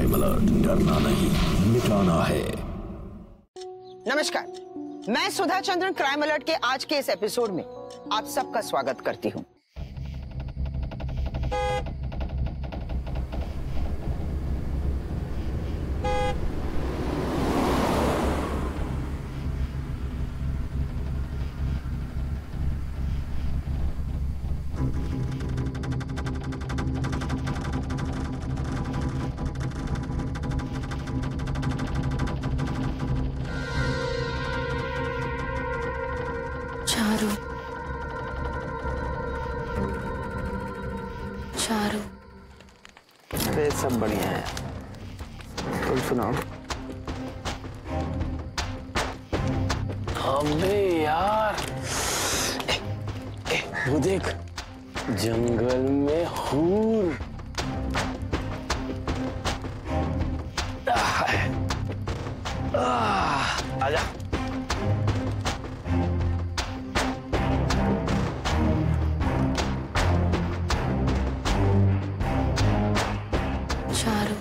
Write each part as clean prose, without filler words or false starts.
Crime alert, डरना नहीं, मिटाना है। नमस्कार, मैं सुधा चंद्रन क्राइम अलर्ट के आज के इस एपिसोड में आप सबका स्वागत करती हूँ। चारू, चारू। अरे सब बढ़िया है, तुम सुनाओ। अबे यार, वो देख, जंगल में हूर। आजा। चारू,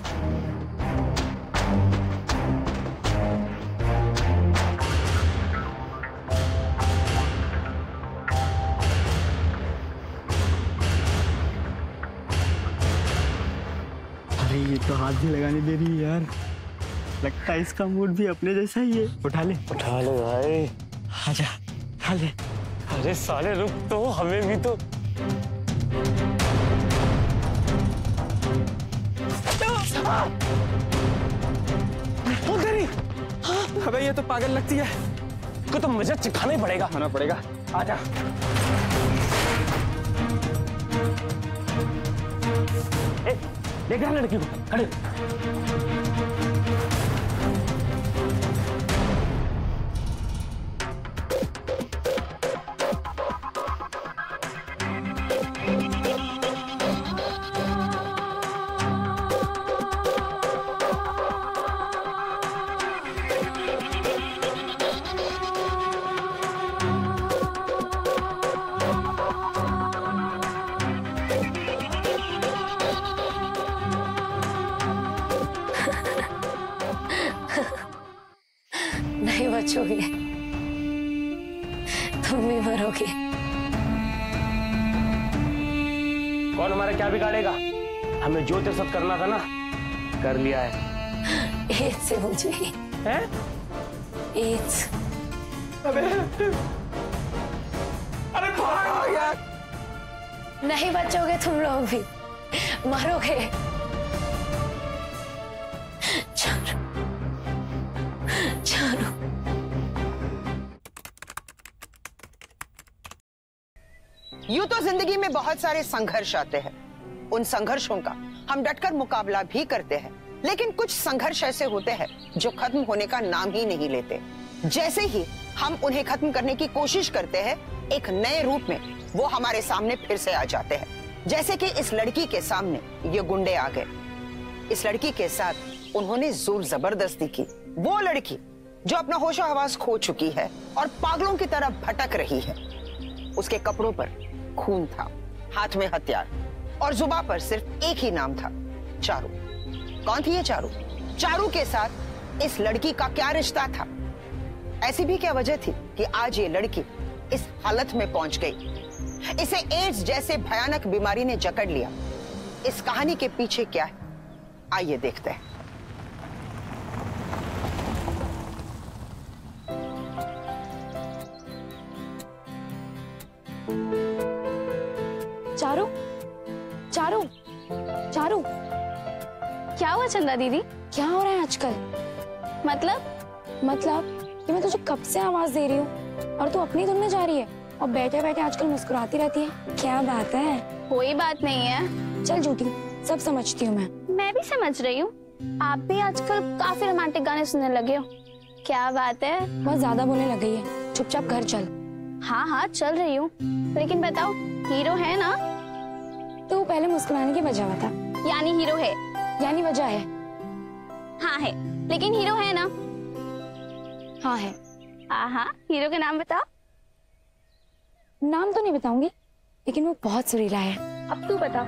अरे ये तो हाथ भी लगाने दे रही है यार। लगता है इसका मूड भी अपने जैसा ही है। उठा ले भाई। आजा, उठा ले। अरे साले रुक तो, हमें भी तो। अबे ये तो पागल लगती है। को तो मजा चिखाना ही पड़ेगा। खाना पड़ेगा। आजा। लेकर लड़की को खड़े। नहीं बचोगे, तुम भी मरोगे। कौन हमारा क्या बिगाड़ेगा? हमें जो तेरे साथ करना था ना, कर लिया है। एड्स से मुझे हैं? एड्स। अरे भाग यार। नहीं बचोगे तुम लोग भी, मरोगे। चारू, चारू। यूं तो जिंदगी में बहुत सारे संघर्ष आते हैं। उन संघर्षों का हम डटकर मुकाबला भी करते हैं, लेकिन कुछ संघर्ष ऐसे होते हैं जो खत्म होने का नाम ही नहीं लेते। जैसे ही हम उन्हें खत्म करने की कोशिश करते हैं, एक नए रूप में वो हमारे सामने फिर से आ जाते हैं। जैसे कि इस लड़की के सामने ये गुंडे आ गए। इस लड़की के साथ उन्होंने जोर जबरदस्ती की। वो लड़की जो अपना होशो हवास खो चुकी है और पागलों की तरह भटक रही है। उसके कपड़ों पर खून था, हाथ में हथियार और जुबान पर सिर्फ एक ही नाम था, चारू। कौन थी ये चारू? चारू के साथ इस लड़की का क्या रिश्ता था? ऐसी भी क्या वजह थी कि आज ये लड़की इस हालत में पहुंच गई? इसे एड्स जैसे भयानक बीमारी ने जकड़ लिया। इस कहानी के पीछे क्या है, आइए देखते हैं। चारू, चारू, चारू। क्या हुआ चंदा दीदी? क्या हो रहा है आजकल? मतलब कि मैं तुझे कब से आवाज दे रही हूँ और तू अपनी धुन में जा रही है और बैठे बैठे आजकल मुस्कुराती रहती है। क्या बात है? कोई बात नहीं है। चल झूठी, सब समझती हूँ मैं भी समझ रही हूँ। आप भी आजकल काफी रोमांटिक गाने सुनने लगे हो। क्या बात है? बहुत ज्यादा बोलने लग गई है। चुपचाप घर चल। हाँ हाँ चल रही हूँ, लेकिन बताओ हीरो है ना? तू पहले मुस्कुराने की वजह बता। यानी हीरो है? यानी वजह है? हाँ है, लेकिन हीरो है ना? हाँ है। हाँ, हीरो का नाम बताओ। नाम तो नहीं बताऊंगी, लेकिन वो बहुत सुरीला है। अब तू बता।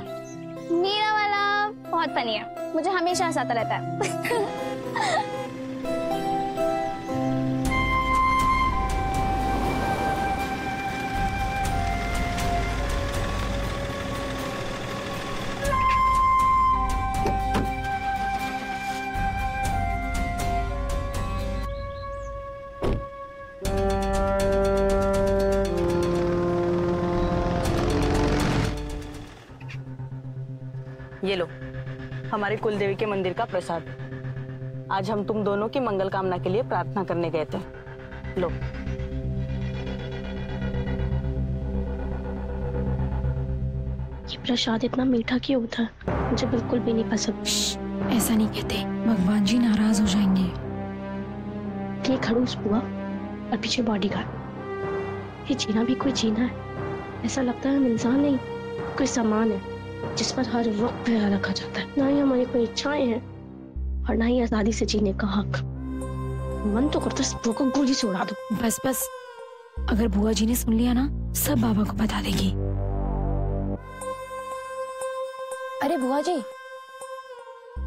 मेरा वाला बहुत फनी है, मुझे हमेशा हंसाता रहता है। ये लो, हमारे कुलदेवी के मंदिर का प्रसाद। आज हम तुम दोनों की मंगल कामना के लिए प्रार्थना करने गए थे। लो। ये प्रसाद इतना मीठा क्यों होता है? मुझे बिल्कुल भी नहीं पसंद। ऐसा नहीं कहते, भगवान जी नाराज हो जाएंगे। ये खड़ूस बुआ और पीछे बॉडीगार्ड, ये जीना भी कोई जीना है? ऐसा लगता है हम इंसान नहीं, कोई सामान है जिस पर हर वक्त पहरा रखा जाता है। ना ही हमारी कोई इच्छाएं हैं और ना ही आजादी से जीने का हक। मन तो करता है को गोली से उड़ा दो। बस बस, अगर बुआ जी ने सुन लिया ना, सब बाबा को बता देगी। अरे बुआ जी,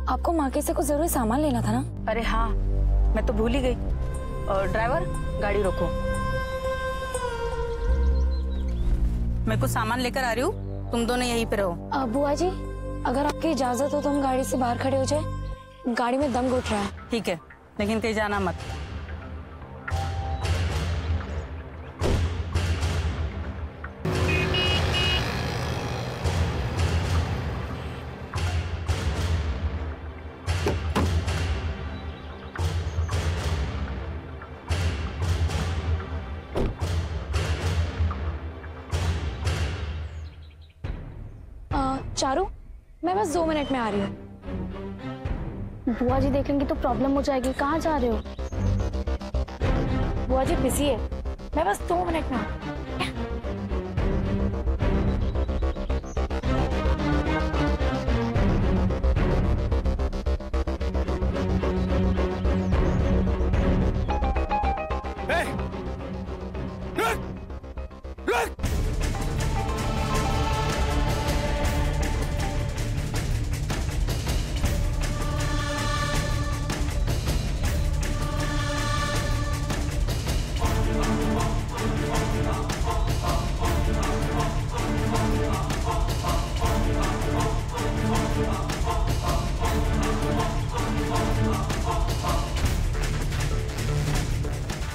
आपको मार्केट से कुछ जरूरी सामान लेना था ना? अरे हाँ, मैं तो भूल ही गई। और ड्राइवर, गाड़ी रोको, मैं कुछ सामान लेकर आ रही हूँ, तुम दोनों यहीं पे रहो। बुआ जी, अगर आपकी इजाजत हो तो हम गाड़ी से बाहर खड़े हो जाए। गाड़ी में दम घुट रहा है। ठीक है, लेकिन कहीं जाना मत। चारू, मैं बस 2 मिनट में आ रही हूँ। बुआ जी देखेंगे तो प्रॉब्लम हो जाएगी। कहाँ जा रहे हो? बुआ जी बिजी है, मैं बस 2 मिनट में आ रही हूँ।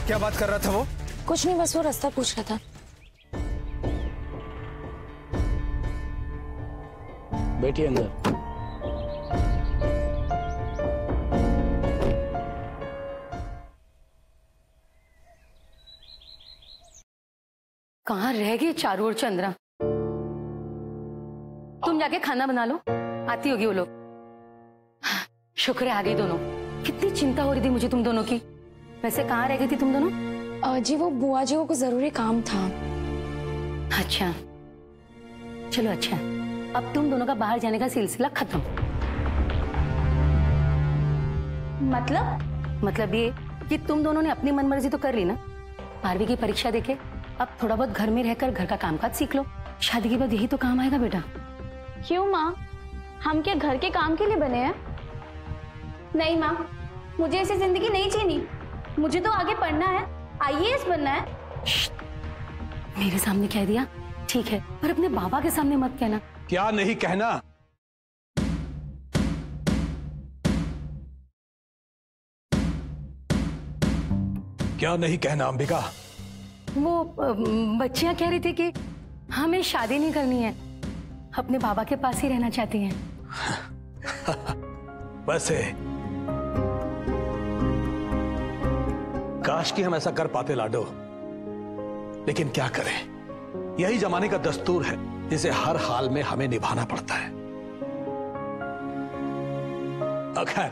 क्या बात कर रहा था वो? कुछ नहीं, बस वो रास्ता पूछ रहा था। बैठिए अंदर। कहाँ रह गए चारू और चंद्रा? तुम जाके खाना बना लो, आती होगी वो लोग। शुक्र है आ गई दोनों। कितनी चिंता हो रही थी मुझे तुम दोनों की। वैसे कहाँ रह गई थी तुम दोनों? जी वो बुआ जी को कुछ जरूरी काम था। अच्छा चलो, अच्छा अब तुम दोनों का बाहर जाने का सिलसिला खत्म। मतलब ये कि तुम दोनों ने अपनी मनमर्जी तो कर ली ना। 12वीं की परीक्षा देके अब थोड़ा बहुत घर में रहकर घर का कामकाज सीख लो। शादी के बाद यही तो काम आएगा बेटा। क्यों माँ, हम क्या घर के काम के लिए बने हैं? नहीं माँ, मुझे ऐसी जिंदगी नहीं जीनी। मुझे तो आगे पढ़ना है, IAS बनना है। मेरे सामने कह दिया ठीक है, पर अपने बाबा के सामने मत कहना। क्या नहीं कहना? क्या नहीं कहना अंबिका? वो बच्चियां कह रही थी कि हमें शादी नहीं करनी है, अपने बाबा के पास ही रहना चाहती हैं। वैसे काश कि हम ऐसा कर पाते लाडो, लेकिन क्या करें, यही जमाने का दस्तूर है जिसे हर हाल में हमें निभाना पड़ता है। खैर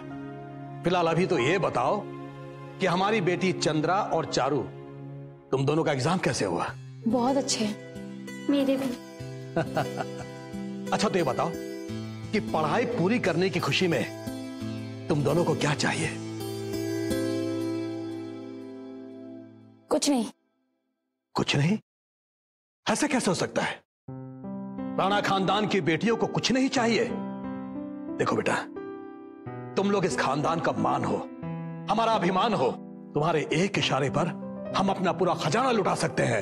फिलहाल अभी तो ये बताओ कि हमारी बेटी चंद्रा और चारू, तुम दोनों का एग्जाम कैसे हुआ? बहुत अच्छे। मेरे भी। अच्छा तो ये बताओ कि पढ़ाई पूरी करने की खुशी में तुम दोनों को क्या चाहिए? कुछ नहीं। कुछ नहीं? ऐसा कैसे हो सकता है? राणा खानदान की बेटियों को कुछ नहीं चाहिए? देखो बेटा, तुम लोग इस खानदान का मान हो, हमारा अभिमान हो। तुम्हारे एक इशारे पर हम अपना पूरा खजाना लुटा सकते हैं।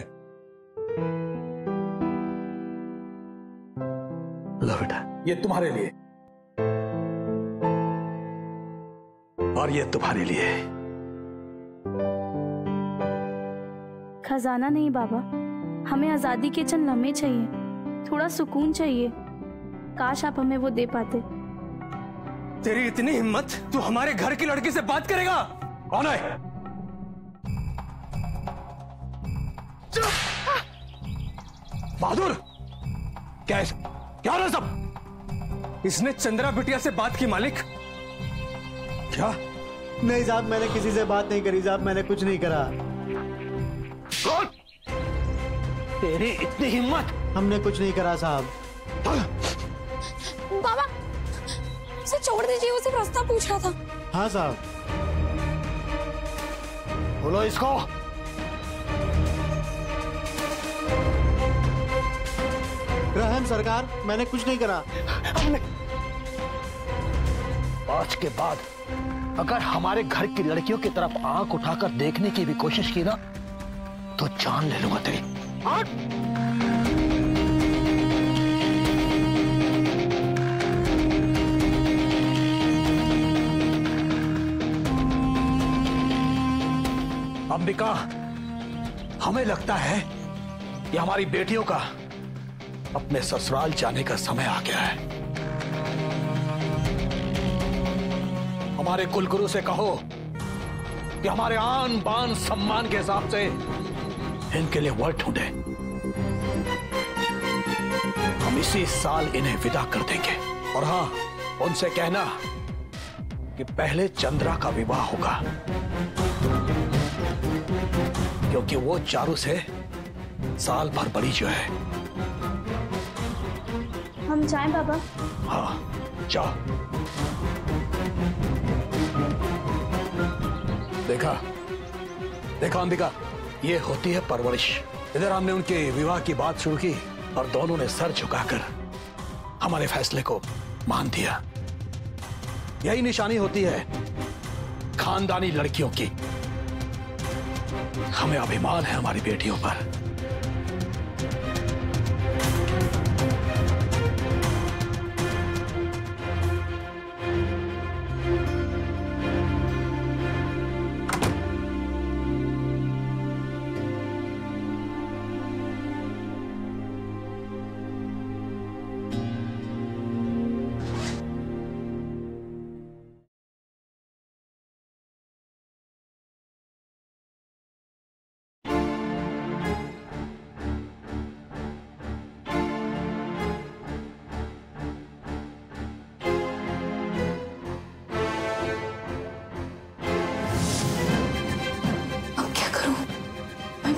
लो बेटा, ये तुम्हारे लिए और ये तुम्हारे लिए। खजाना नहीं बाबा, हमें आजादी के चंद लम्हे चाहिए, थोड़ा सुकून चाहिए। काश आप हमें वो दे पाते। तेरी इतनी हिम्मत, तू हमारे घर की लड़की से बात करेगा? कौन है? बहादुर, क्या है सब? इसने चंद्रा बिटिया से बात की मालिक। क्या? नहीं साहब, मैंने किसी से बात नहीं करी साहब, मैंने कुछ नहीं करा। कौन? तेरी इतनी हिम्मत? हमने कुछ नहीं करा साहब। बाबा, उसे छोड़ दीजिए, वो सिर्फ रास्ता पूछ रहा था। हाँ साहब। बोलो इसको। रहम सरकार, मैंने कुछ नहीं करा। आज के बाद अगर हमारे घर की लड़कियों की तरफ आंख उठाकर देखने की भी कोशिश की ना, तो जान ले लूंगा तेरी। अंबिका, हमें लगता है कि हमारी बेटियों का अपने ससुराल जाने का समय आ गया है। हमारे कुलगुरु से कहो कि हमारे आन बान सम्मान के हिसाब से इनके लिए वर्ड ढूंढे। हम इसी साल इन्हें विदा कर देंगे। और हाँ, उनसे कहना कि पहले चंद्रा का विवाह होगा, क्योंकि वो चारू से साल भर बड़ी जो है। हम जाएं बाबा? हाँ, जाओ। देखा अंबिका, ये होती है परवरिश। इधर हमने उनके विवाह की बात शुरू की और दोनों ने सर झुकाकर हमारे फैसले को मान दिया। यही निशानी होती है खानदानी लड़कियों की। हमें अभिमान है हमारी बेटियों पर।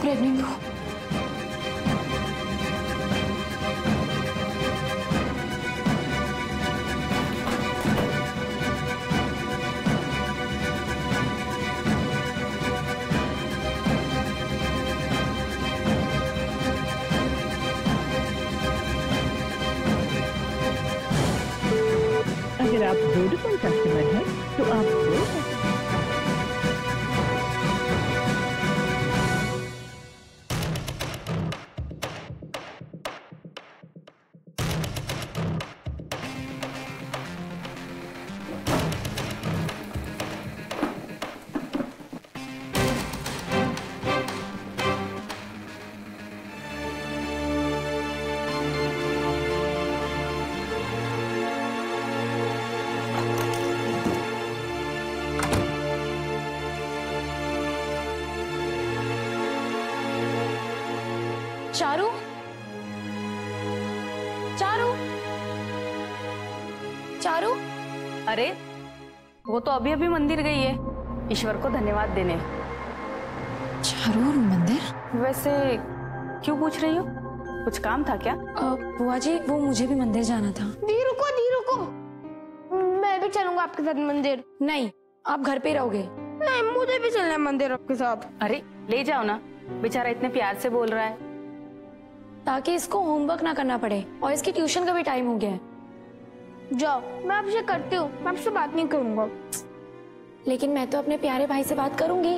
प्रेग्नेंट हूँ। अगर आप वोडाफोन कस्टमर हैं तो आप चारू, चारू, चारू। अरे वो तो अभी अभी मंदिर गई है, ईश्वर को धन्यवाद देने। चारू और मंदिर? वैसे क्यों पूछ रही हो? कुछ काम था क्या? बुआ जी, वो मुझे भी मंदिर जाना था। दी रुको, मैं भी चलूंगा आपके साथ मंदिर। नहीं, आप घर पे रहोगे। नहीं, मुझे भी चलना है मंदिर आपके साथ। अरे ले जाओ ना, बेचारा इतने प्यार से बोल रहा है। ताकि इसको होमवर्क ना करना पड़े, और इसकी ट्यूशन का भी टाइम हो गया है। जाओ, मैं आपसे करती हूँ, मैं आपसे बात नहीं करूंगा। लेकिन मैं तो अपने प्यारे भाई से बात करूंगी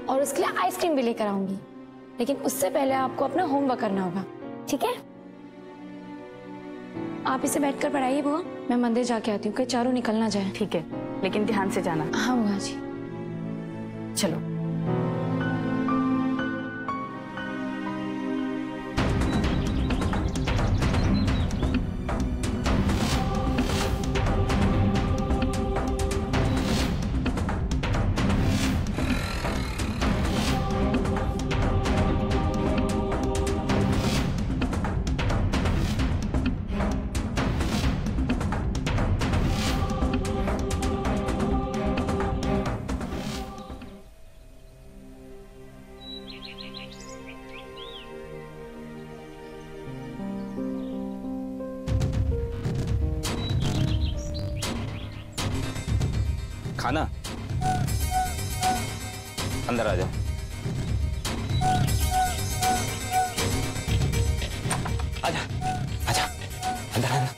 और उसके लिए आइसक्रीम भी लेकर आऊंगी, लेकिन उससे पहले आपको अपना होमवर्क करना होगा, ठीक है? आप इसे बैठकर पढ़ाइए बुआ, मैं मंदिर जाके आती हूँ, कहीं चारों निकल ना जाए। ठीक है, लेकिन ध्यान से जाना। हाँ बुआ जी। चलो। खाना, अंदर आ जाओ। आजा, आजा, अंदर आना।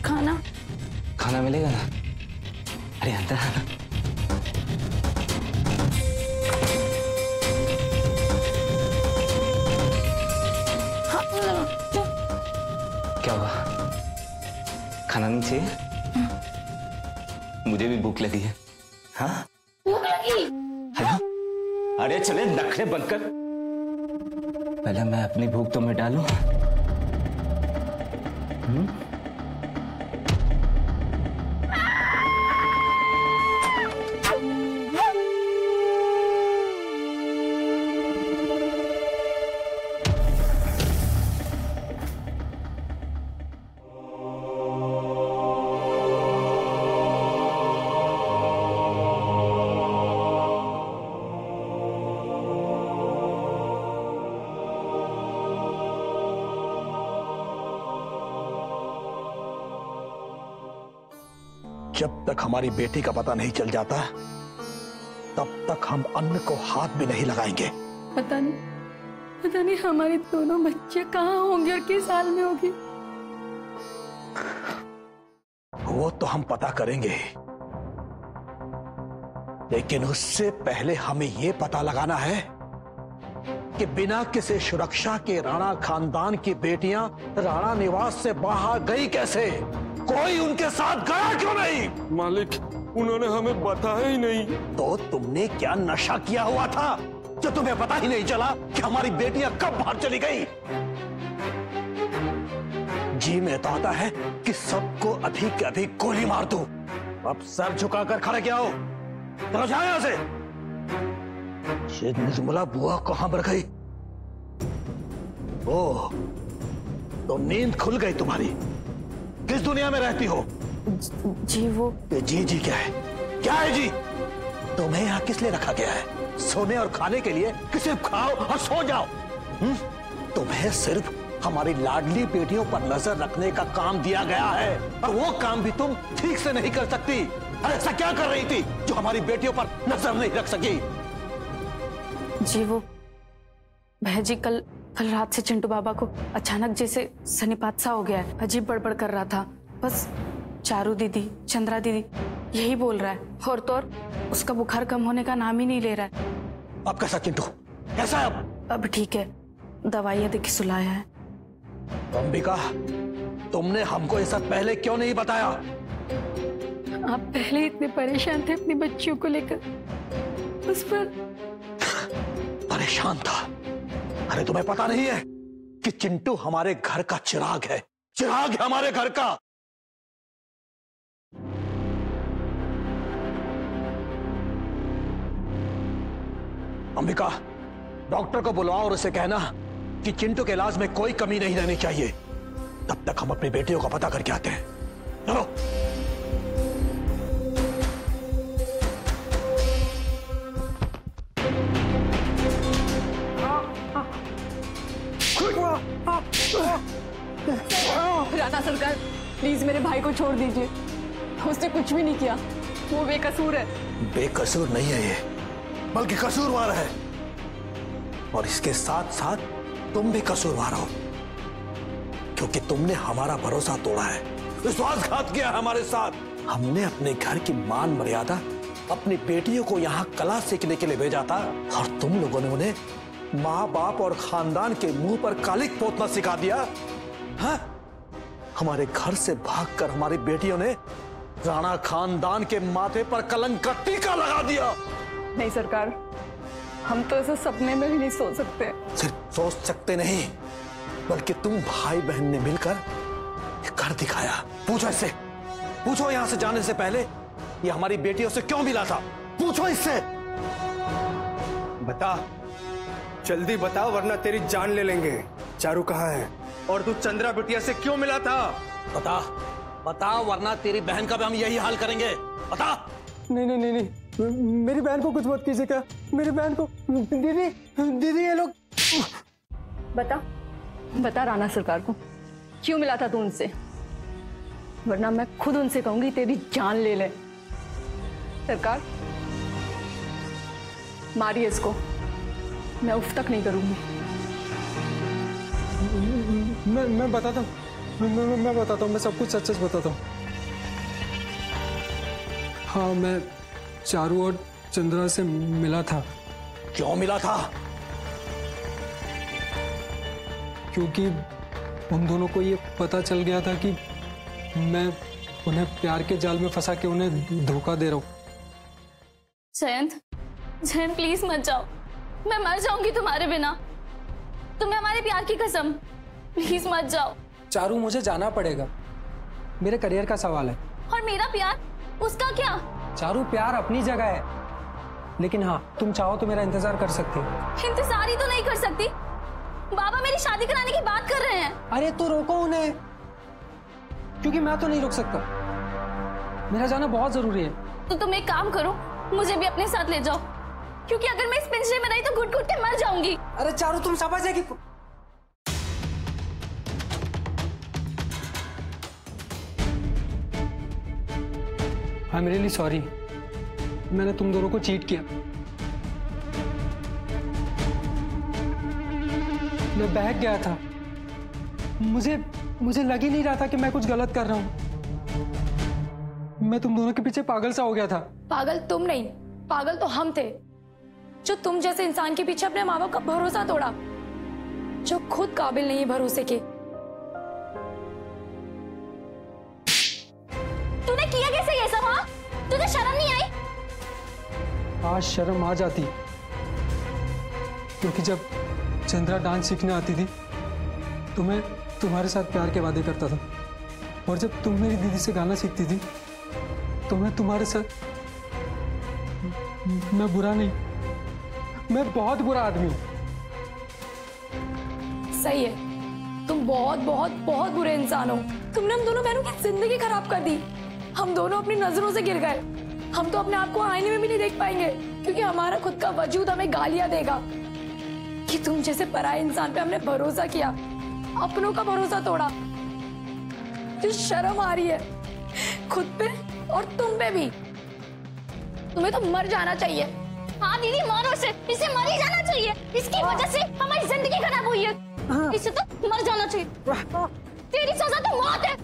खाना? खाना मिलेगा ना? अरे अंदर आना। क्या हुआ? खाना नहीं चाहिए? मुझे भी भूख लगी है। हाँ? भूख लगी? हेलो? अरे चले नखरे बंद कर। पहले मैं अपनी भूख तो मिटा लूं। जब तक हमारी बेटी का पता नहीं चल जाता तब तक हम अन्न को हाथ भी नहीं लगाएंगे। पता नहीं हमारे दोनों बच्चे कहाँ होंगे और किस हाल में होंगे। वो तो हम पता करेंगे, लेकिन उससे पहले हमें ये पता लगाना है कि बिना किसी सुरक्षा के राणा खानदान की बेटियां राणा निवास से बाहर गई कैसे? कोई उनके साथ गया क्यों नहीं? मालिक, उन्होंने हमें बताया ही नहीं। तो तुमने क्या नशा किया हुआ था जो तुम्हें पता ही नहीं चला कि हमारी बेटियां कब बाहर चली गई? जी में तो आता है कि सबको अभी के अभी गोली मार दूं। अब सर झुकाकर खड़े क्या हो? चलो जाओ यहां से। ये निर्मला बुआ कहां मर गई? ओह, तो नींद खुल गई तुम्हारी। किस दुनिया में रहती हो? जी वो जी क्या है? क्या है जी? तुम्हें यहाँ किस लिए रखा गया है? सोने और खाने के लिए कि सिर्फ खाओ और सो जाओ? तुम्हें सिर्फ हमारी लाडली बेटियों पर नजर रखने का काम दिया गया है, और वो काम भी तुम ठीक से नहीं कर सकती। अरे ऐसा क्या कर रही थी जो हमारी बेटियों पर नजर नहीं रख सकी? जी वो बहजी कल रात से चिंटू बाबा को अचानक जैसे सन्निपात सा हो गया है। अजीब बड़बड़ कर रहा था। बस चारू दीदी, चंद्रा दीदी यही बोल रहा है, और तो और उसका बुखार कम होने का नाम ही नहीं ले रहा है। अब कैसा चिंटू? कैसा है अब ठीक है, दवाइयां देके सुलाया है। अंबिका, तुमने हमको ये सब पहले क्यों नहीं बताया? आप पहले इतने परेशान थे अपनी बच्चियों को लेकर, उस पर परेशान था। अरे तुम्हें पता नहीं है कि चिंटू हमारे घर का चिराग है, चिराग है हमारे घर का। अंबिका, डॉक्टर को बुलाओ और उसे कहना कि चिंटू के इलाज में कोई कमी नहीं रहनी चाहिए। तब तक हम अपनी बेटियों का पता करके आते हैं। चलो। राणा सरकार, प्लीज मेरे भाई को छोड़ दीजिए। उसने कुछ भी नहीं किया, वो बेकसूर है। बेकसूर नहीं है ये, बल्कि कसूरवार है। और इसके साथ साथ तुम भी कसूरवार हो, क्योंकि तुमने हमारा भरोसा तोड़ा है। विश्वासघात किया हमारे साथ। हमने अपने घर की मान मर्यादा, अपनी बेटियों को यहाँ कला सीखने के लिए भेजा था, और तुम लोगों ने उन्हें माँ बाप और खानदान के मुंह पर कालिक पोतना सिखा दिया। हाँ? हमारे घर से भागकर हमारी बेटियों ने राणा खानदान के माथे पर कलंक का टीका लगा दिया। नहीं सरकार, हम तो ऐसे सपने में भी नहीं सोच सकते। सिर्फ सोच सकते नहीं, बल्कि तुम भाई बहन ने मिलकर ये कर दिखाया। पूछो इससे, पूछो यहां से जाने से पहले ये हमारी बेटियों से क्यों मिला था, पूछो इससे। बता, जल्दी बता, वरना तेरी जान ले लेंगे। चारू कहाँ है? और तू चंद्रा बिटिया से क्यों मिला था? बता, बता, वरना तेरी बहन का भी हम यही हाल करेंगे। बता। नहीं नहीं नहीं नहीं, मेरी बहन को कुछ मत कीजिएगा, मेरी बहन को। दीदी, दीदी ये लोग। बता, बता राणा सरकार को क्यों मिला था तू उनसे, वरना मैं खुद उनसे कहूंगी तेरी जान ले ले। सरकार, मारिए इसको, मैं उफ तक नहीं करूंगी। मैं बताता हूँ, मैं बताता हूँ, मैं सब कुछ सच सच बताता हूँ। हाँ, मैं चारू और चंद्रा से मिला था। क्यों मिला था? क्योंकि उन दोनों को ये पता चल गया था कि मैं उन्हें प्यार के जाल में फंसा के उन्हें धोखा दे रहा हूँ। जयंत, जयंत प्लीज मत जाओ, मैं मर जाऊंगी तुम्हारे बिना। तुम्हें हमारे प्यार की कसम, प्लीज मत जाओ। चारू, मुझे जाना पड़ेगा, मेरे करियर का सवाल है। और मेरा प्यार, उसका क्या? चारू, प्यार अपनी जगह है, लेकिन हाँ, तुम चाहो तो मेरा इंतजार कर सकती हो। इंतजार ही तो नहीं कर सकती, बाबा मेरी शादी कराने की बात कर रहे हैं। अरे तो रोको उन्हें, क्योंकि मैं तो नहीं रुक सकता, मेरा जाना बहुत जरूरी है। तो तुम एक काम करो, मुझे भी अपने साथ ले जाओ, क्योंकि अगर मैं इस पिंजरे में रही तो घुट घुट के मर जाऊंगी। अरे चारू, तुम समझ जाएगी। आई एम रियली सॉरी, मैंने तुम दोनों को चीट किया। मैं बहक गया था, मुझे लग ही नहीं रहा था कि मैं कुछ गलत कर रहा हूं। मैं तुम दोनों के पीछे पागल सा हो गया था। पागल तुम नहीं, पागल तो हम थे, जो तुम जैसे इंसान के पीछे अपने माँ बाप का भरोसा तोड़ा, जो खुद काबिल नहीं है भरोसे के। तूने किया कैसे ये सब? हाँ, तुझे शर्म नहीं आई? आज शर्म आ जाती, क्योंकि जब चंद्रा डांस सीखने आती थी तो मैं तुम्हारे साथ प्यार के वादे करता था, और जब तुम मेरी दीदी से गाना सीखती थी तो मैं तुम्हारे साथ। मैं बुरा नहीं, मैं बहुत बुरा आदमी हूं। सही है, तुम बहुत बहुत बहुत बुरे इंसान हो। तुमने हम दोनों बहनों की जिंदगी खराब कर दी। हम दोनों अपनी नजरों से गिर गए। हम तो अपने आप को आईने में भी नहीं देख पाएंगे, क्योंकि हमारा खुद का वजूद हमें गालियां देगा कि तुम जैसे पराये इंसान पे हमने भरोसा किया, अपनों का भरोसा तोड़ा। जो शर्म आ रही है खुद पे और तुम पे भी। तुम्हें तो मर जाना चाहिए। हाँ दीदी, मारो इसे, इसे मर ही जाना चाहिए। इसकी वजह से हमारी जिंदगी खराब हुई है। इसे तो मर जाना चाहिए। तेरी सजा तो मौत है।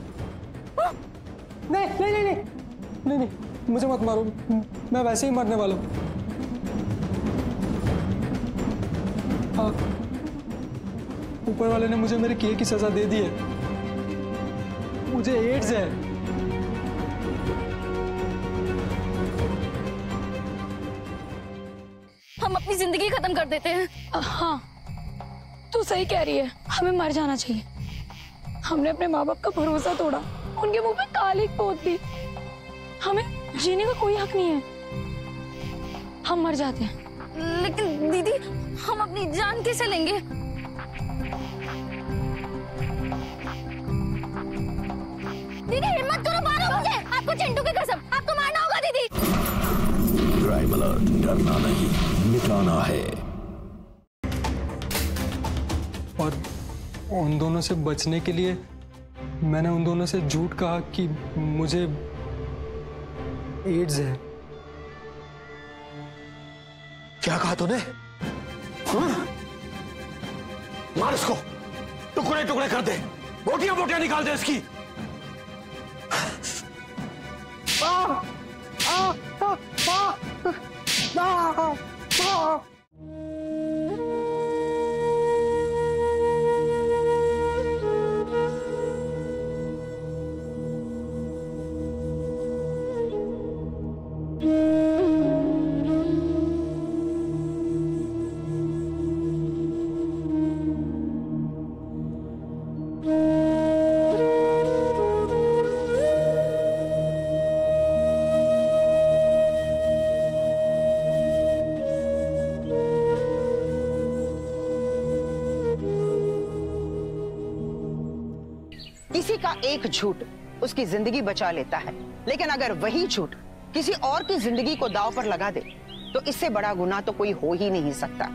नहीं नहीं नहीं नहीं नहीं नहीं, मुझे मत मारो, मैं वैसे ही मरने वाला हूँ। हाँ, ऊपर वाले ने मुझे मेरे किए की सजा दे दी है। मुझे एड्स है। हम अपनी जिंदगी खत्म कर देते हैं। हाँ, तू सही कह रही है, हमें मर जाना चाहिए। हमने अपने माँ बाप का भरोसा तोड़ा, उनके मुंह पे कालिक पोत दी। हमें जीने का कोई हक नहीं है। हम मर जाते हैं। लेकिन दीदी, हम अपनी जान कैसे लेंगे? दीदी हिम्मत करो, मारो मुझे। आपको चिंटू की कसम, आपको मारना होगा दीदी। क्राइम अलर्ट, डरना नहीं, मिटाना है। और उन दोनों से बचने के लिए मैंने उन दोनों से झूठ कहा कि मुझे एड्स है। क्या कहा तूने? मार इसको, टुकड़े टुकड़े कर दे, बोटियां बोटियां निकाल दे इसकी। किसी का एक झूठ उसकी जिंदगी बचा लेता है, लेकिन अगर वही झूठ किसी और की जिंदगी को दांव पर लगा दे तो इससे बड़ा गुनाह तो कोई हो ही नहीं सकता।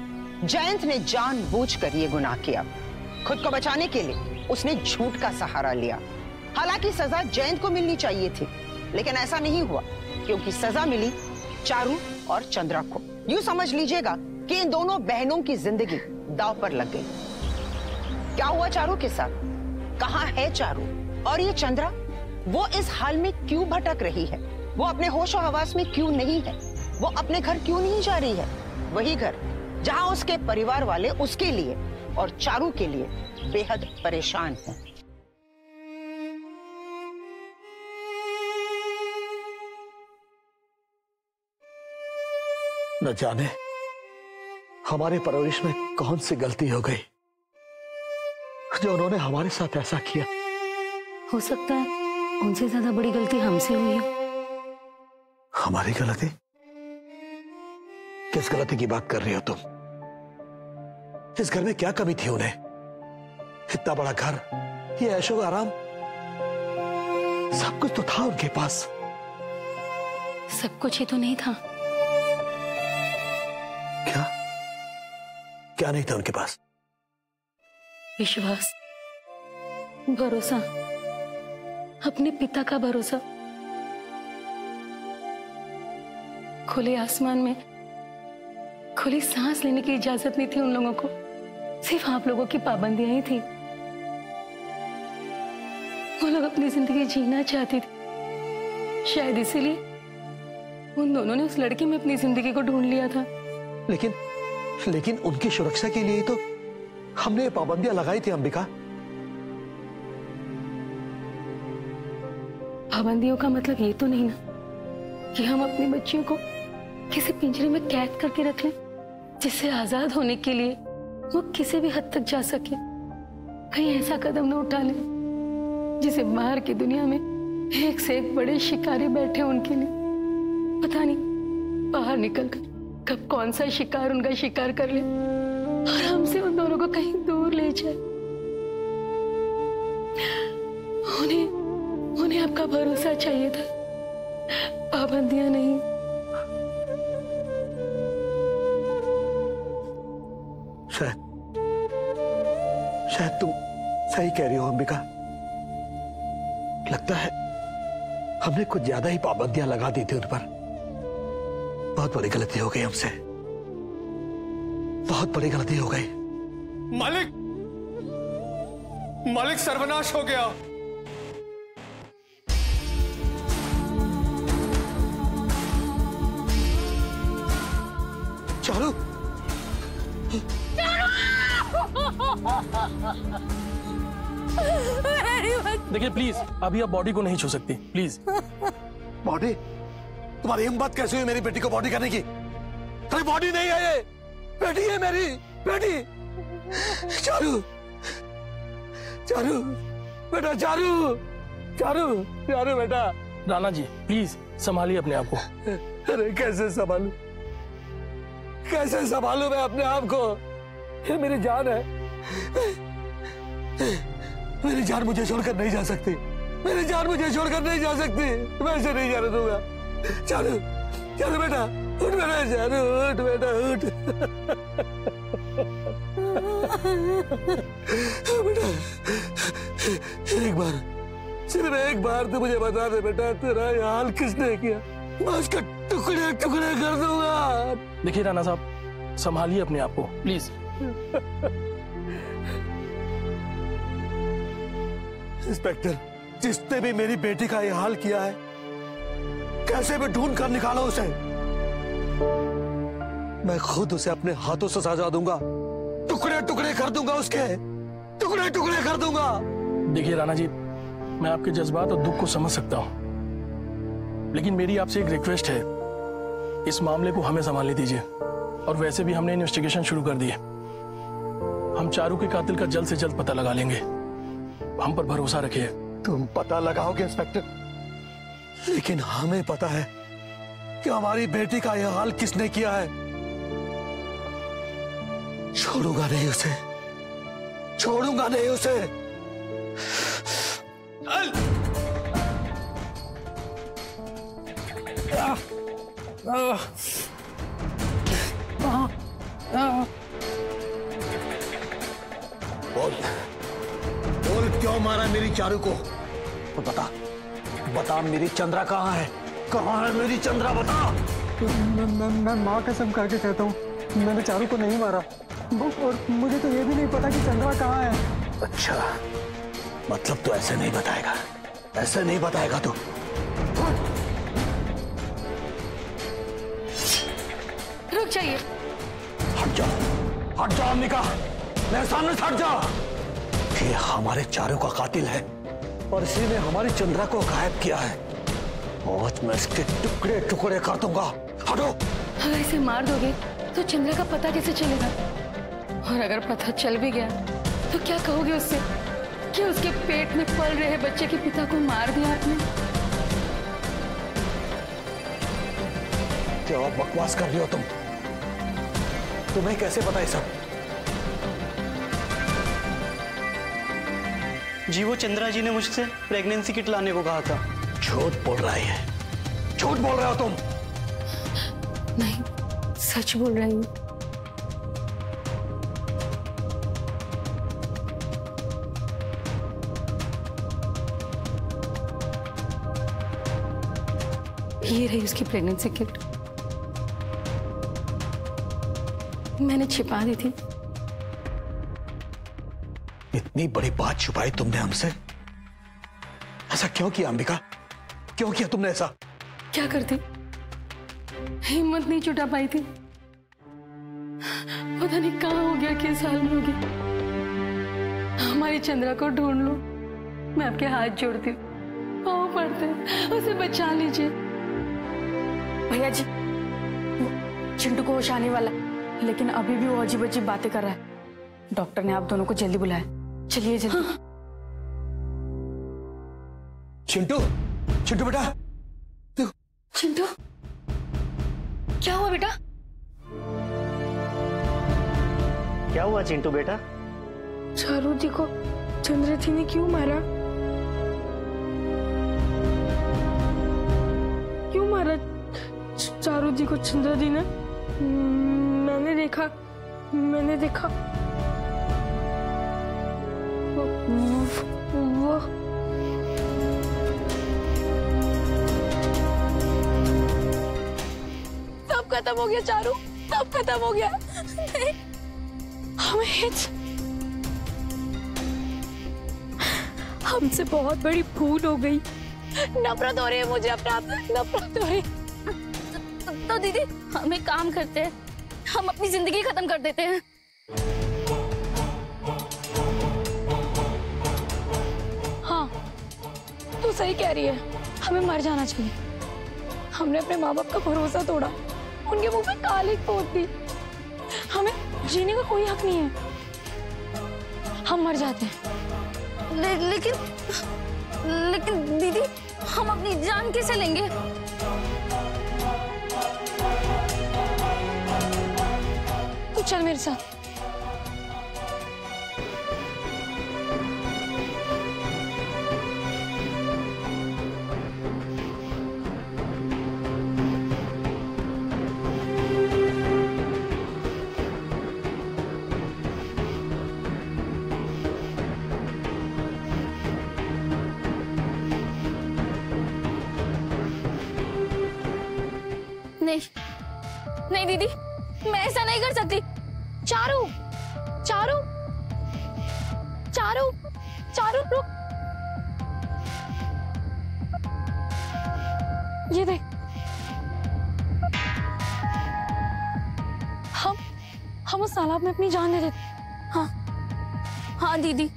जयंत ने जानबूझकर ये गुनाह किया। खुद को बचाने के लिए उसने झूठ का सहारा लिया। हालांकि सजा जयंत को मिलनी चाहिए थी, लेकिन ऐसा नहीं हुआ, क्योंकि सजा मिली चारू और चंद्रा को। यूं समझ लीजिएगा कि इन दोनों बहनों की जिंदगी दांव पर लग गई। क्या हुआ चारू के साथ? कहाँ है चारू? और ये चंद्रा, वो इस हाल में क्यों भटक रही है? वो अपने होश और हवास में क्यों नहीं है? वो अपने घर क्यों नहीं जा रही है? वही घर जहां उसके परिवार वाले उसके लिए और चारू के लिए बेहद परेशान हैं। न जाने हमारे परवरिश में कौन सी गलती हो गई जो उन्होंने हमारे साथ ऐसा किया। हो सकता है उनसे ज्यादा बड़ी गलती हमसे हुई हो। हमारी गलती? किस गलती की बात कर रही हो तुम? इस घर में क्या कमी थी उन्हें? इतना बड़ा घर, ये ऐशो आराम, सब कुछ तो था उनके पास। सब कुछ ही तो नहीं था। क्या? क्या नहीं था उनके पास? विश्वास, भरोसा, अपने पिता का भरोसा। खुले आसमान में खुली सांस लेने की इजाजत नहीं थी उन लोगों को, सिर्फ आप लोगों की पाबंदियां ही थी। वो लोग अपनी जिंदगी जीना चाहती थी, शायद इसीलिए उन दोनों ने उस लड़की में अपनी जिंदगी को ढूंढ लिया था। लेकिन उनकी सुरक्षा के लिए तो हमने ये पाबंदियां लगाई थी अंबिका। पाबंदियों का मतलब ये तो नहीं ना कि हम अपनी बच्चियों को किसी पिंजरे में कैद करके रख लें, जिससे आजाद होने के लिए वो किसी भी हद तक जा सके। कहीं ऐसा कदम न उठा लें जिसे बाहर की दुनिया में एक से एक बड़े शिकारी बैठे उनके लिए। पता नहीं बाहर निकलकर कब कौन सा शिकार उनका शिकार कर ले और हमसे उन दोनों को कहीं दूर ले जाए। उन्हें आपका भरोसा चाहिए था, पाबंदियां नहीं। शायद तुम सही कह रही हो अंबिका। लगता है हमने कुछ ज्यादा ही पाबंदियां लगा दी थी उन पर। बहुत बड़ी गलती हो गई हमसे, बहुत बड़ी गलती हो गई। मालिक सर्वनाश हो गया। चारू, देखिए प्लीज, अभी आप बॉडी को नहीं छू सकती, प्लीज। बॉडी? तुम्हारी हिम्मत कैसे हुई मेरी बेटी को बॉडी करने की? कोई बॉडी नहीं है, ये बेटी है मेरी बेटी। चारू, चारू बेटा, चारू, चारू, चारू बेटा। राणा जी प्लीज संभालिए अपने आप को। अरे कैसे संभालू, कैसे संभालू मैं अपने आप को? ये मेरी जान है, मेरी जान मुझे छोड़कर नहीं जा सकती, मेरी जान मुझे छोड़कर नहीं जा सकती। मैं इसे नहीं जाने दूंगा। चारू, चारू बेटा, उठ बेटा, चारू उठ बेटा, उठ बेटा। एक बार, सिर्फ एक बार तू मुझे बता दे बेटा, तेरा ये हाल किसने किया? मैं उसका टुकड़े टुकड़े कर दूंगा। देखिए राणा साहब, संभालिए अपने आप को प्लीज। इंस्पेक्टर, जिसने भी मेरी बेटी का ये हाल किया है, कैसे भी ढूंढ कर निकालो उसे। मैं खुद उसे अपने हाथों से सजा दूंगा, टुकड़े टुकड़े कर दूंगा, उसके टुकड़े टुकड़े कर दूंगा। देखिए राणा जी, मैं आपके जज्बात और दुख को समझ सकता हूं, लेकिन मेरी आपसे एक रिक्वेस्ट है, इस मामले को हमें संभालने दीजिए। और वैसे भी हमने इन्वेस्टिगेशन शुरू कर दी है। हम चारू के कातिल का जल्द से जल्द पता लगा लेंगे, हम पर भरोसा रखिए। तुम पता लगाओगे इंस्पेक्टर, लेकिन हमें पता है कि हमारी बेटी का यह हाल किसने किया है। छोड़ूंगा नहीं उसे, छोड़ूंगा नहीं उसे। बोल बोल, क्यों मारा मेरी चारू को? तो बता बता, मेरी चंद्रा कहाँ है? कहाँ है मेरी चंद्रा? बता। मैं माँ कसम खा के कहता हूँ, मैंने चारू को नहीं मारा, और मुझे तो ये भी नहीं पता कि चंद्रा कहाँ है। अच्छा, मतलब तो ऐसे नहीं बताएगा, ऐसे नहीं बताएगा तू। रुक जाइए। हट जाओ अंबिका, मेरे सामने से हट जाओ। ये हमारे चारों का कातिल है और इसी ने हमारी चंद्रा को गायब किया है। आज मैं इसके टुकड़े टुकड़े कर दूंगा। हटो। अगर इसे मार दोगे तो चंद्रा का पता कैसे चलेगा? और अगर पता चल भी गया तो क्या कहोगे उससे कि उसके पेट में पल रहे बच्चे के पिता को मार दिया आपने? क्या बकवास कर रही हो तुम? तुम्हें कैसे पता है सब? जी वो चंद्रा जी ने मुझसे प्रेगनेंसी किट लाने को कहा था। झूठ बोल रही है, झूठ बोल रहे हो तुम। नहीं, सच बोल रही हूँ। ये रही उसकी प्रेगनेंसी किट, मैंने छिपा दी थी। इतनी बड़ी बात छुपाई तुमने हमसे? ऐसा क्यों किया अंबिका? क्यों किया तुमने ऐसा? क्या करती, हिम्मत नहीं जुटा पाई थी। पता नहीं कहाँ हो गया, किस हाल में हो गया। हमारी चंद्रा को ढूंढ लो, मैं आपके हाथ जोड़ती हूँ, पाँव पड़ते हैं, उसे बचा लीजिए। भैया जी, चिंटू को होश आने वाला, लेकिन अभी भी वो अजीब अजीब बातें कर रहा है। डॉक्टर ने आप दोनों को जल्दी बुलाया, चलिए जल्दी। हाँ। चिंटू, चिंटू बेटा, चिंटू, क्या हुआ बेटा? क्या हुआ चिंटू बेटा? चारू जी को चंद्रा जी ने क्यों मारा? क्यों मारा चारू जी को चंद्रा जी ने? मैंने देखा वो सब खत्म हो गया चारू, सब खत्म हो गया। नहीं, हमसे बहुत बड़ी भूल हो गई। नफरत हो रही है मुझे अपने आप से, नफरत हो रही। तो दीदी हम एक काम करते हैं, हम अपनी जिंदगी खत्म कर देते हैं। हाँ, तू सही कह रही है, हमें मर जाना चाहिए। हमने अपने माँ बाप का भरोसा तोड़ा, उनके मुंह पे काली पोत दी। हमें जीने का कोई हक नहीं है, हम मर जाते हैं। लेकिन दीदी, हम अपनी जान कैसे लेंगे? तू चल मेरे साथ। नहीं दीदी, मैं ऐसा नहीं कर सकती। चारू, चारू, चारू, चारू रुक। ये देख, हम उस तालाब में अपनी जान दे देते। हाँ हाँ दीदी।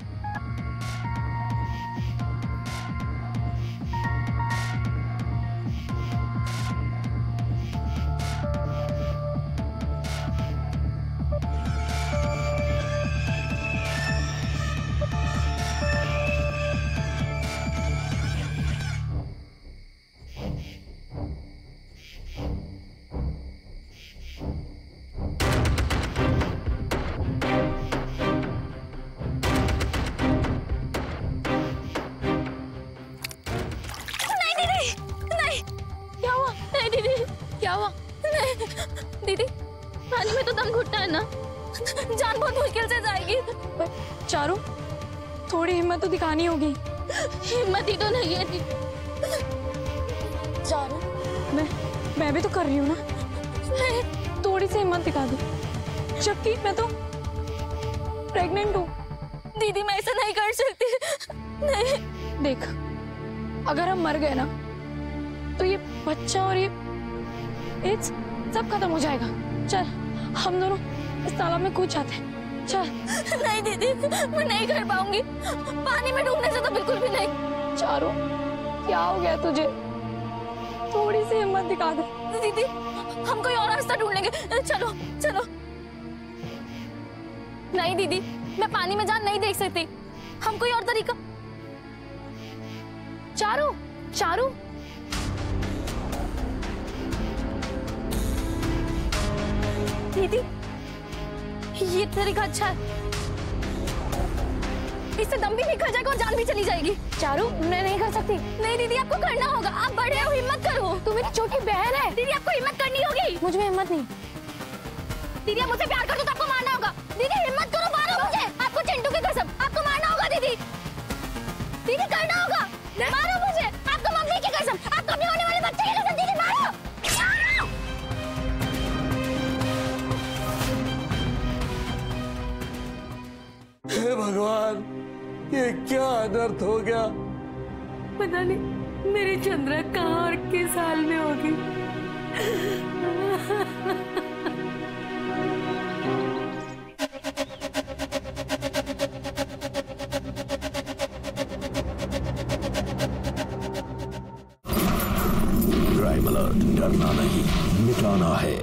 क्या हुआ? नहीं दीदी, पानी में तो दम घुटना है ना, जान बहुत मुश्किल से जाएगी। चारू, थोड़ी हिम्मत तो दिखानी होगी। हिम्मत ही तो नहीं है दीदी। चारू, मैं भी तो कर रही हूँ ना, थोड़ी सी हिम्मत दिखा दो। जबकि मैं तो प्रेग्नेंट हूँ। दीदी मैं ऐसा नहीं कर सकती। नहीं। देख, अगर हम मर गए ना तो ये बच्चा और ये सब खत्म हो जाएगा। चल हम दोनों इस तालाब में कूद जाते हैं। चल। नहीं दीदी, मैं नहीं कर पाऊंगी, पानी में डूबने से तो बिल्कुल भी नहीं। चारू, क्या हो गया तुझे? थोड़ी सी हिम्मत दिखा दे। दीदी हम कोई और रास्ता ढूंढ लेंगे, चलो चलो। नहीं दीदी, मैं पानी में जान नहीं देख सकती, हम कोई और तरीका। चारू, चारू, दीदी ये तरीका अच्छा है, इससे दम भी निकल जाएगा और जान भी चली जाएगी। चारू, मैं नहीं कर सकती। नहीं दीदी, आपको करना होगा, आप बड़े हो, हिम्मत करो। तू मेरी छोटी बहन है। दीदी आपको हिम्मत करनी होगी। मुझ में हिम्मत नहीं। दीदी आप मुझसे प्यार करते हो तो आपको मारना होगा। दीदी हिम्मत करो, मारो मुझे। आपको चिंटू की कसम, आपको मारना होगा दीदी। दीदी करना होगा, मारो मुझे। आपको मम्मी की कसम, आपको अपने होने वाले बच्चे की कसम। दीदी मारो। हे भगवान, ये क्या अनर्थ हो गया? पता नहीं मेरी चंद्रा कहाँ और किस हाल में होगी। क्राइम अलर्ट, डरना नहीं, मिटाना है।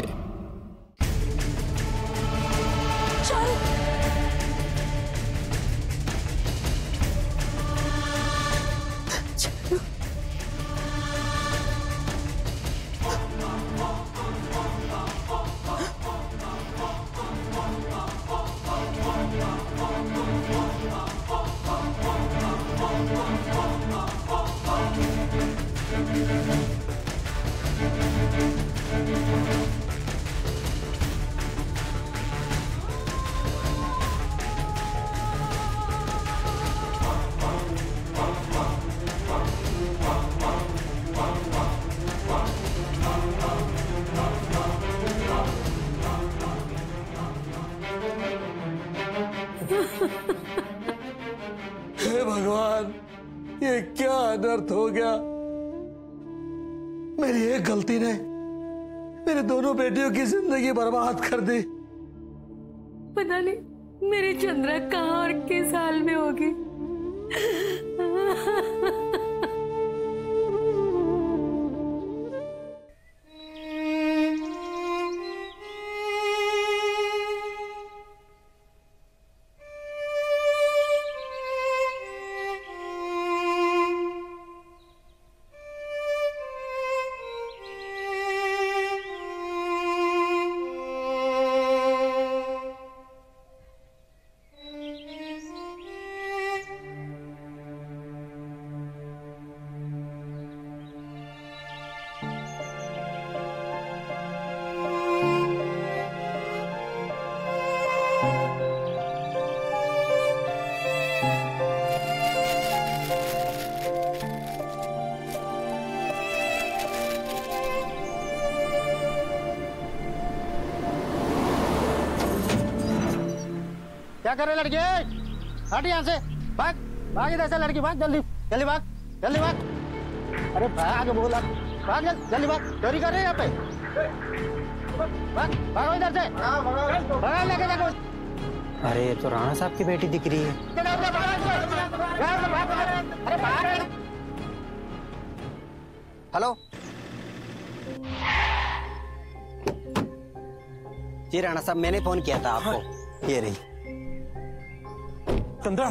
हे भगवान, ये क्या अनर्थ हो गया? मेरी एक गलती ने मेरे दोनों बेटियों की जिंदगी बर्बाद कर दी। पता नहीं मेरी चंद्रा कहाँ और किस हाल में होगी। क्या कर रहे लड़के? हट यहाँ से, भाग भाग इधर से लड़की, भाग जल्दी जल्दी भाग, जल्दी भाग। अरे भाग बोला, भाग जल्दी भाग। चोरी कर रहे हैं यहाँ पे, भाग भागो इधर से, भाग लेके जाओ। अरे ये तो राणा साहब की बेटी दिख रही है। हेलो जी राणा साहब, मैंने फोन किया था आपको। हाँ। ये रही चंद्रा,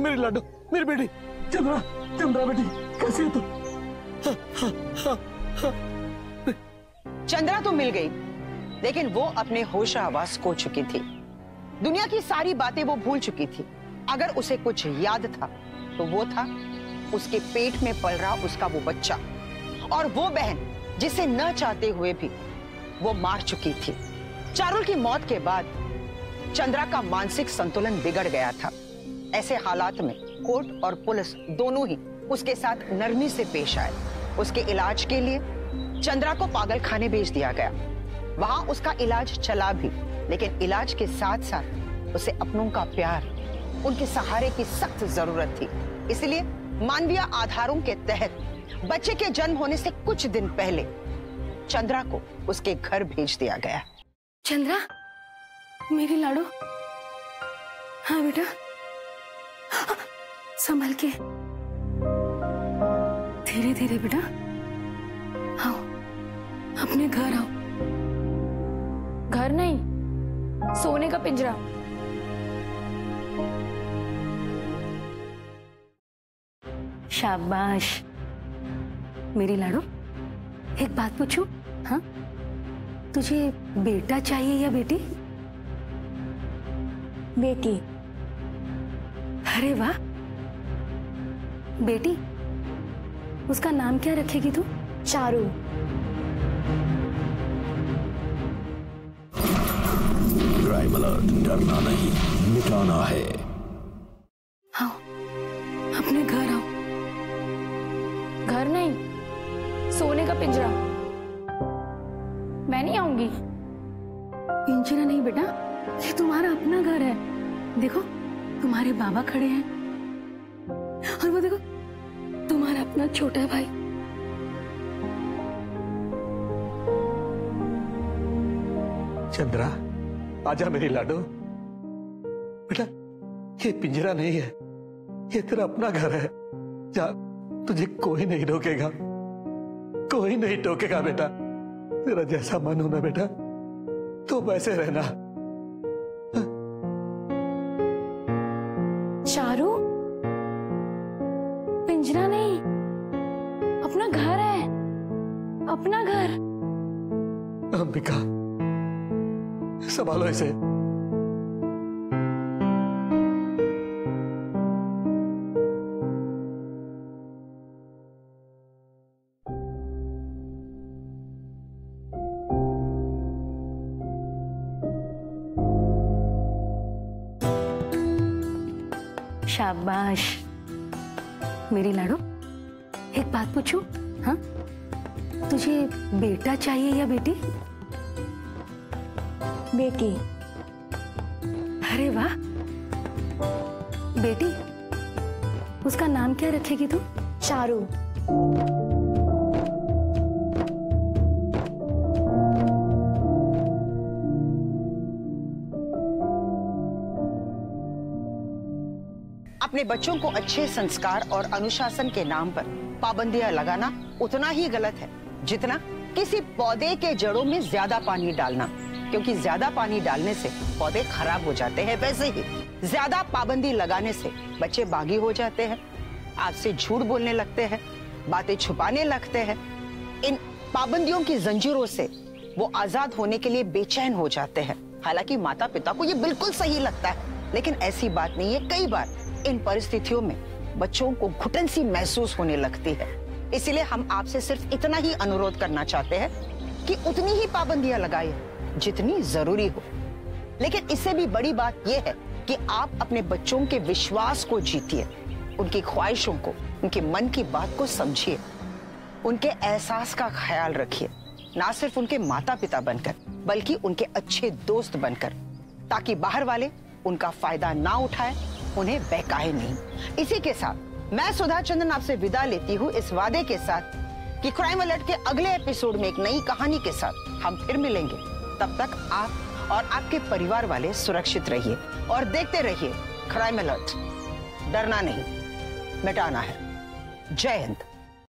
मेरी लाडो, मेरी बेटी चंद्रा, चंद्रा बेटी कैसे है तू? चंद्रा तो मिल गई, लेकिन वो अपने होश आवास खो चुकी थी। दुनिया की सारी बातें वो भूल चुकी थी। अगर उसे कुछ याद था तो वो था उसके पेट में पल रहा उसका वो बच्चा, और वो बहन जिसे न चाहते हुए भी वो मार चुकी थी। चारुल की मौत के बाद चंद्रा का मानसिक संतुलन बिगड़ गया था। ऐसे हालात में कोर्ट और पुलिस दोनों ही उसके साथ नरमी से पेश आए। उसके इलाज के लिए चंद्रा को पागल खाने भेज दिया गया। वहां उसका इलाज चला भी, लेकिन इलाज के साथ साथ उसे अपनों का प्यार, उनके सहारे की सख्त जरूरत थी। इसलिए मानवीय आधारों के तहत बच्चे के जन्म होने से कुछ दिन पहले चंद्रा को उसके घर भेज दिया गया। चंद्रा, मेरी लाडो। हाँ बेटा, संभल के, धीरे धीरे बेटा। आओ, अपने घर आओ। घर नहीं, सोने का पिंजरा। शाबाश मेरी लाडो। एक बात पूछूं? हाँ, तुझे बेटा चाहिए या बेटी? बेटी। अरे वाह, बेटी। उसका नाम क्या रखेगी तू? चारू। क्राइम अलर्ट, डरना नहीं, मिटाना है। आओ, अपने घर आओ। घर नहीं, सोने का पिंजरा। मैं नहीं आऊंगी। पिंजरा नहीं बेटा, ये तुम्हारा अपना घर है। देखो, तुम्हारे बाबा खड़े हैं, और वो देखो तुम्हारा अपना छोटा भाई। चंद्रा, आजा मेरी लाडो। बेटा, ये पिंजरा नहीं है, ये तेरा अपना घर है। जा, तुझे कोई नहीं रोकेगा, कोई नहीं टोकेगा बेटा। तेरा जैसा मन हो ना बेटा, तो वैसे रहना। चारू, पिंजरा नहीं, अपना घर है, अपना घर। अंबिका, संभालो इसे। शाबाश मेरी लाडो। एक बात पूछूं? हाँ, तुझे बेटा चाहिए या बेटी? बेटी। अरे वाह, बेटी। उसका नाम क्या रखेगी तू? चारू। अपने बच्चों को अच्छे संस्कार और अनुशासन के नाम पर पाबंदियां लगाना उतना ही गलत है जितना किसी पौधे के जड़ों में ज्यादा पानी डालना, क्योंकि ज्यादा पानी डालने से पौधे खराब हो जाते हैं। वैसे ही ज्यादा पाबंदी लगाने से बच्चे बागी हो जाते हैं, आपसे झूठ बोलने लगते हैं, बातें छुपाने लगते हैं। इन पाबंदियों की जंजीरों से वो आजाद होने के लिए बेचैन हो जाते हैं। हालांकि माता पिता को ये बिल्कुल सही लगता है, लेकिन ऐसी बात नहीं है। कई बार इन परिस्थितियों में बच्चों को घुटन सी महसूस होने लगती है। इसलिए हम आपसे सिर्फ इतना ही अनुरोध करना चाहते हैं कि उतनी ही पाबंदियां लगाइए जितनी जरूरी हो। लेकिन इससे भी बड़ी बात यह है कि आप अपने बच्चों के विश्वास को जीतिए, उनकी ख्वाहिशों को, उनके मन की बात को समझिए, उनके एहसास का ख्याल रखिए, ना सिर्फ उनके माता पिता बनकर बल्कि उनके अच्छे दोस्त बनकर, ताकि बाहर वाले उनका फायदा ना उठाए, उन्हें बहकाए नहीं। इसी के साथ मैं सुधा चंदन आपसे विदा लेती हूँ इस वादे के साथ कि क्राइम अलर्ट के अगले एपिसोड में एक नई कहानी के साथ हम फिर मिलेंगे। तब तक आप और आपके परिवार वाले सुरक्षित रहिए और देखते रहिए क्राइम अलर्ट। डरना नहीं, मिटाना है। जय हिंद।